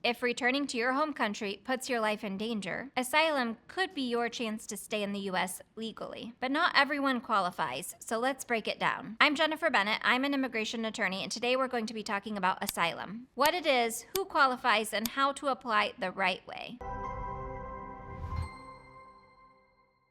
If returning to your home country puts your life in danger, asylum could be your chance to stay in the U.S. legally. But not everyone qualifies, so let's break it down. I'm Jennifer Bennett. I'm an immigration attorney, and today we're going to be talking about asylum. What it is, who qualifies, and how to apply the right way.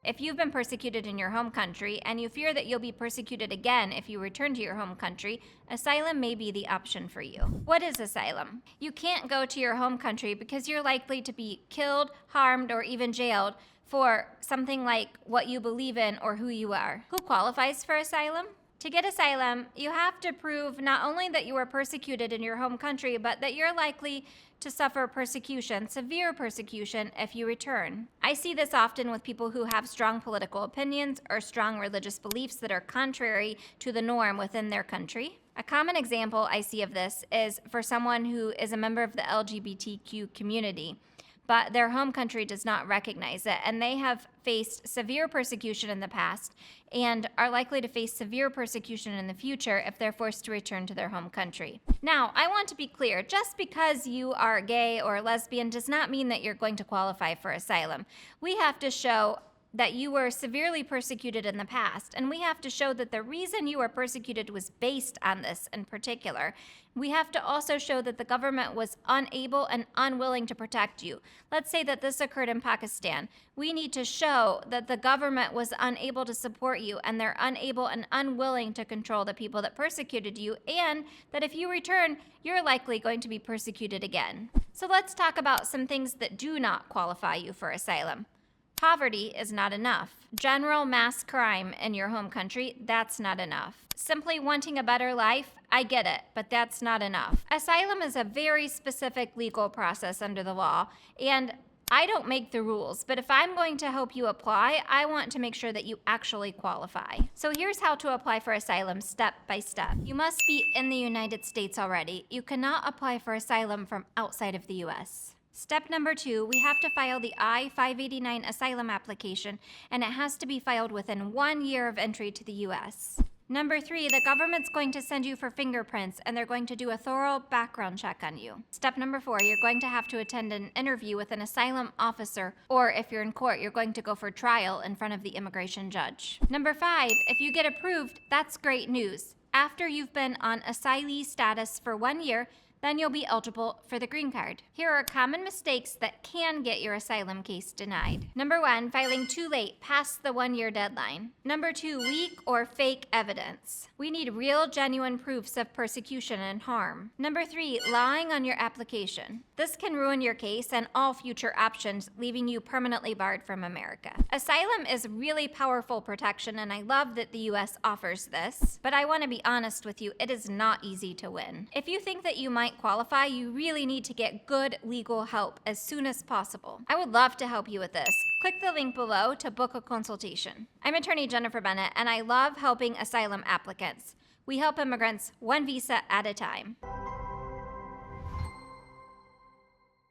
If you've been persecuted in your home country and you fear that you'll be persecuted again if you return to your home country, asylum may be the option for you. What is asylum? You can't go to your home country because you're likely to be killed, harmed, or even jailed for something like what you believe in or who you are. Who qualifies for asylum? To get asylum, you have to prove not only that you were persecuted in your home country, but that you're likely to suffer persecution, severe persecution, if you return. I see this often with people who have strong political opinions or strong religious beliefs that are contrary to the norm within their country. A common example I see of this is for someone who is a member of the LGBTQ community, but their home country does not recognize it, and they have faced severe persecution in the past and are likely to face severe persecution in the future if they're forced to return to their home country. Now, I want to be clear, just because you are gay or lesbian does not mean that you're going to qualify for asylum. We have to show that you were severely persecuted in the past, and we have to show that the reason you were persecuted was based on this in particular. We have to also show that the government was unable and unwilling to protect you. Let's say that this occurred in Pakistan. We need to show that the government was unable to support you, and they're unable and unwilling to control the people that persecuted you, and that if you return, you're likely going to be persecuted again. So let's talk about some things that do not qualify you for asylum. Poverty is not enough. General mass crime in your home country, that's not enough. Simply wanting a better life, I get it, but that's not enough. Asylum is a very specific legal process under the law, and I don't make the rules, but if I'm going to help you apply, I want to make sure that you actually qualify. So here's how to apply for asylum step by step. You must be in the United States already. You cannot apply for asylum from outside of the U.S. Step number 2, we have to file the I-589 asylum application, and it has to be filed within 1 year of entry to the U.S. Number 3, the government's going to send you for fingerprints, and they're going to do a thorough background check on you. Step number 4, you're going to have to attend an interview with an asylum officer, or if you're in court, you're going to go for trial in front of the immigration judge. Number 5, if you get approved, that's great news. After you've been on asylee status for 1 year, then you'll be eligible for the green card. Here are common mistakes that can get your asylum case denied. Number 1, filing too late, past the 1 year deadline. Number 2, weak or fake evidence. We need real, genuine proofs of persecution and harm. Number 3, lying on your application. This can ruin your case and all future options, leaving you permanently barred from America. Asylum is really powerful protection, and I love that the U.S. offers this, but I want to be honest with you, it is not easy to win. If you think that you might qualify, you really need to get good legal help as soon as possible. I would love to help you with this. Click the link below to book a consultation. I'm attorney Jennifer Bennett, and I love helping asylum applicants. We help immigrants one visa at a time.